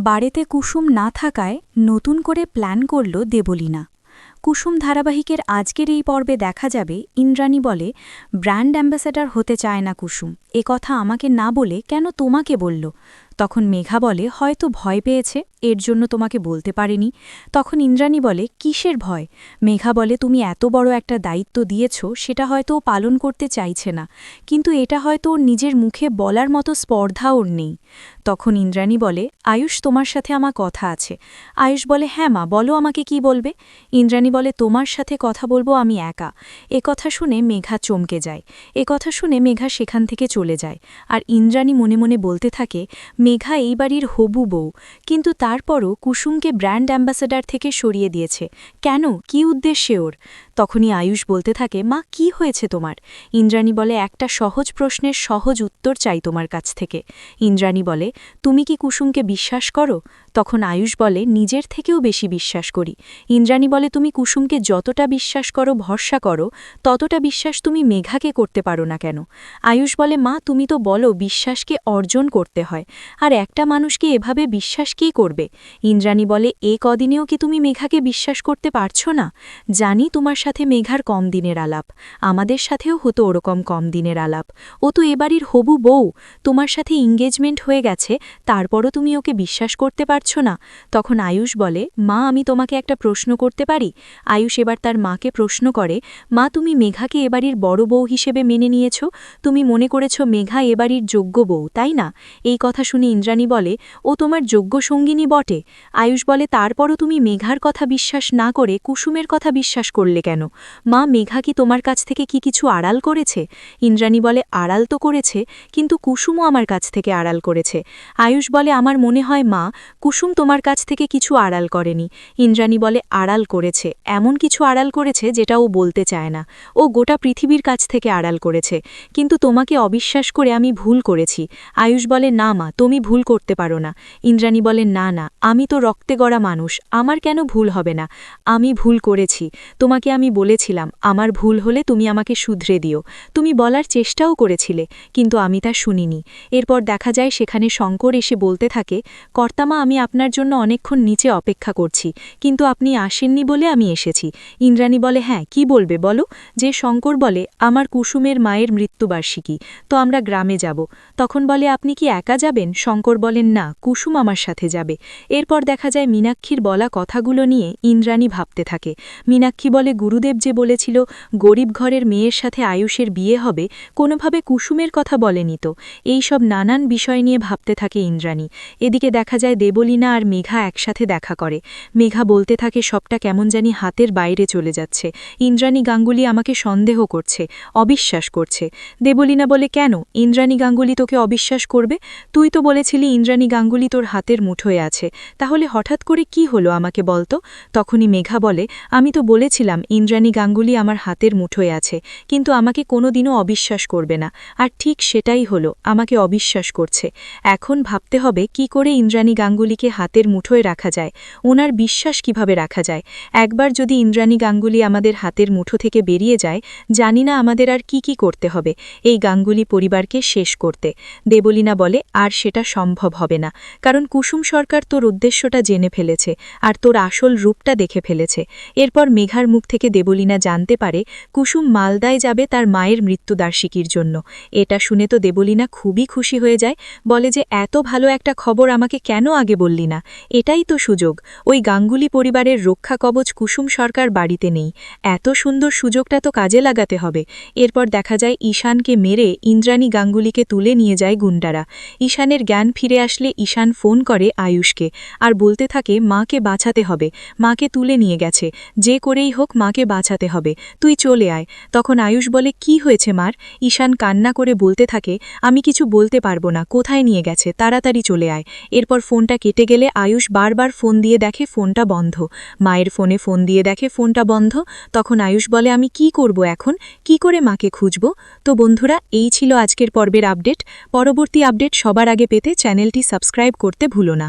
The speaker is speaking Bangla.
বাড়িতে কুসুম না থাকায় নতুন করে প্ল্যান করল দেবলীনা। কুসুম ধারাবাহিকের আজকের এই পর্বে দেখা যাবে ইন্দ্রাণী বলে, ব্র্যান্ড অ্যাম্বাসেডর হতে চায় না কুসুম, এ কথা আমাকে না বলে কেন তোমাকে বলল। তখন মেঘা বলে, হয়তো ভয় পেয়েছে, এর জন্য তোমাকে বলতে পারেনি। তখন ইন্দ্রাণী বলে, কিসের ভয়? মেঘা বলে, তুমি এত বড় একটা দায়িত্ব দিয়েছ, সেটা হয়তো ও পালন করতে চাইছে না, কিন্তু এটা হয়তো ওর নিজের মুখে বলার মতো স্পর্ধা ওর নেই। তখন ইন্দ্রাণী বলে, আয়ুষ, তোমার সাথে আমার কথা আছে। আয়ুষ বলে, হ্যাঁ মা, বলো, আমাকে কি বলবে? ইন্দ্রাণী বলে, তোমার সাথে কথা বলবো আমি একা। এ কথা শুনে মেঘা চমকে যায়। এ কথা শুনে মেঘা সেখান থেকে চলে যায়। আর ইন্দ্রাণী মনে মনে বলতে থাকে, মেঘা এই বাড়ির হবু বউ, কিন্তু তারপরও কুসুমকে ব্র্যান্ড অ্যাম্বাসেডর থেকে সরিয়ে দিয়েছে কেন? কি উদ্দেশ্যে ওর? তখনই আয়ুষ বলতে থাকে, মা, কি হয়েছে তোমার? ইন্দ্রাণী বলে, একটা সহজ প্রশ্নের সহজ উত্তর চাই তোমার কাছ থেকে। ইন্দ্রাণী বলে, তুমি কি কুসুমকে বিশ্বাস করো? তখন আয়ুষ বলে, নিজের থেকেও বেশি বিশ্বাস করি। ইন্দ্রাণী বলে, তুমি কুসুমকে যতটা বিশ্বাস করো, ভরসা করো, ততটা বিশ্বাস তুমি মেঘাকে করতে পারো না কেন? আয়ুষ বলে, মা, তুমি তো বলো বিশ্বাসকে অর্জন করতে হয়, আর একটা মানুষকে এভাবে বিশ্বাস কী করবে? ইন্দ্রাণী বলে, এ কদিনেও কি তুমি মেঘাকে বিশ্বাস করতে পারছো না? জানি তোমার সাথে মেঘার কম দিনের আলাপ, আমাদের সাথেও হতো ওরকম কম দিনের আলাপ। ও তো এবাড়ির হবু বউ, তোমার সাথে এঙ্গেজমেন্ট হয়ে গেছে, তারপরও তুমি ওকে বিশ্বাস করতে পারছো না। তখন আয়ুষ বলে, মা, আমি তোমাকে একটা প্রশ্ন করতে পারি? আয়ুষ এবার তার মাকে প্রশ্ন করে, মা, তুমি মেঘাকে এবাড়ির বড় বউ হিসেবে মেনে নিয়েছ, তুমি মনে করেছ মেঘা এবাড়ির যোগ্য বউ, তাই না? এই কথা শুনে ইন্দ্রাণী বলে, ও তোমার যোগ্য সঙ্গিনী বটে। আয়ুষ বলে, তারপরও তুমি মেঘার কথা বিশ্বাস না করে কুসুমের কথা বিশ্বাস করলে কেন? মা, মেঘা কি তোমার কাছ থেকে কি কিছু আড়াল করেছে? ইন্দ্রাণী বলে, আড়াল তো করেছে, কিন্তু কুসুমও আমার কাছ থেকে আড়াল করেছে। আয়ুষ বলে, আমার মনে হয় মা, কুসুম তোমার কাছ থেকে কিছু আড়াল করেনি। ইন্দ্রাণী বলে, আড়াল করেছে, এমন কিছু আড়াল করেছে যেটা ও বলতে চায় না। ও গোটা পৃথিবীর কাছ থেকে আড়াল করেছে, কিন্তু তোমাকে অবিশ্বাস করে আমি ভুল করেছি। আয়ুষ বলে, না মা, তুমি ভুল করতে পারো না। ইন্দ্রাণী বলে, না না, আমি তো রক্তে গড়া মানুষ, আমার কেন ভুল হবে না? আমি ভুল করেছি, তোমাকে আমি বলেছিলাম, আমার ভুল হলে তুমি আমাকে শুধরে দিও। তুমি বলার চেষ্টাও করেছিলে, কিন্তু আমি তা শুনিনি। এরপর দেখা যায় সেখানে শঙ্কর এসে বলতে থাকে, কর্তামা, আমি আপনার জন্য অনেকক্ষণ নিচে অপেক্ষা করছি, কিন্তু আপনি আসেননি বলে আমি এসেছি। ইন্দ্রাণী বলে, হ্যাঁ, কি বলবে বলো? যে শঙ্কর বলে, আমার কুসুমের মায়ের মৃত্যুবার্ষিকী, তো আমরা গ্রামে যাব। তখন বলে, আপনি কি একা যাবেন? শঙ্কর বলেন, না, কুসুম আমার সাথে যাবে। এরপর দেখা যায় মীনাক্ষীর বলা কথাগুলো নিয়ে ইন্দ্রাণী ভাবতে থাকে। মীনাক্ষী বলে, গুরুদেব যে বলেছিল গরিব ঘরের মেয়ের সাথে আয়ুষের বিয়ে হবে, কোনোভাবে কুসুমের কথা বলেনি তো। এই সব নানান বিষয় নিয়ে ভাবতে থাকে ইন্দ্রাণী। এদিকে দেখা যায় দেবলীনা আর মেঘা একসাথে দেখা করে। মেঘা বলতে থাকে, সবটা কেমন জানি হাতের বাইরে চলে যাচ্ছে, ইন্দ্রাণী গাঙ্গুলি আমাকে সন্দেহ করছে, অবিশ্বাস করছে। দেবলীনা বলে, কেন ইন্দ্রাণী গাঙ্গুলি তোকে অবিশ্বাস করবে? তুই তো বলেছিলি ইন্দ্রাণী গাঙ্গুলি তোর হাতের মুঠোয় আছে, তাহলে হঠাৎ করে কি হলো আমাকে বলতো? তখনই মেঘা বলে, আমি তো বলেছিলাম ইন্দ্রাণী গাঙ্গুলি আমার হাতের মুঠোয় আছে, কিন্তু আমাকে কোনোদিনও অবিশ্বাস করবে না, আর ঠিক সেটাই হলো, আমাকে অবিশ্বাস করছে। এখন ভাবতে হবে কি করে ইন্দ্রাণী গাঙ্গুলিকে হাতের মুঠোয় রাখা যায়, ওনার বিশ্বাস কিভাবে রাখা যায়। একবার যদি ইন্দ্রাণী গাঙ্গুলি আমাদের হাতের মুঠো থেকে বেরিয়ে যায়, জানি না আমাদের আর কি কি করতে হবে এই গাঙ্গুলি পরিবারকে শেষ করতে। দেবলীনা বলে, আর সেটা সম্ভব হবে না, কারণ কুসুম সরকার তোর উদ্দেশ্যটা জেনে ফেলেছে, আর তোর আসল রূপটা দেখে ফেলেছে। এরপর মেঘার মুখ থেকে দেবলীনা জানতে পারে কুসুম মালদায় যাবে তার মায়ের মৃত্যুবার্ষিকীর জন্য। এটা শুনে তো দেবলীনা খুবই খুশি হয়ে যায়, বলে যে এত ভালো একটা খবর আমাকে কেন আগে বললি না? এটাই তো সুযোগ, ওই গাঙ্গুলি পরিবারের রক্ষা কবচ কুসুম সরকার বাড়িতে নেই, এত সুন্দর সুযোগটা তো কাজে লাগাতে হবে। এরপর দেখা যায় ঈশানকে মেরে ইন্দ্রাণী গাঙ্গুলিকে তুলে নিয়ে যায় গুন্ডারা। ঈশানের জ্ঞান ফিরে আসলে ঈশান ফোন করে আয়ুষকে, আর বলতে থাকে, মাকে বাঁচাতে হবে, মাকে তুলে নিয়ে গেছে, যে করেই হোক মাকে বাঁচাতে হবে, তুই চলে আয়। তখন আয়ুষ বলে, কি হয়েছে মার? ঈশান কান্না করে বলতে থাকে, আমি কিছু বলতে পারবো না, কোথায় নিয়ে গেছে, তাড়াতাড়ি চলে আয়। এরপর ফোনটা কেটে গেলে আয়ুষ বারবার ফোন দিয়ে দেখে ফোনটা বন্ধ, মায়ের ফোনে ফোন দিয়ে দেখে ফোনটা বন্ধ। তখন আয়ুষ বলে, আমি কি করব এখন, কি করে মাকে খুঁজব? তো বন্ধুরা, এই ছিল আজকের পর্বের আপডেট। পরবর্তী আপডেট সবার আগে পেতে চ্যানেলটি সাবস্ক্রাইব করতে ভুলো না।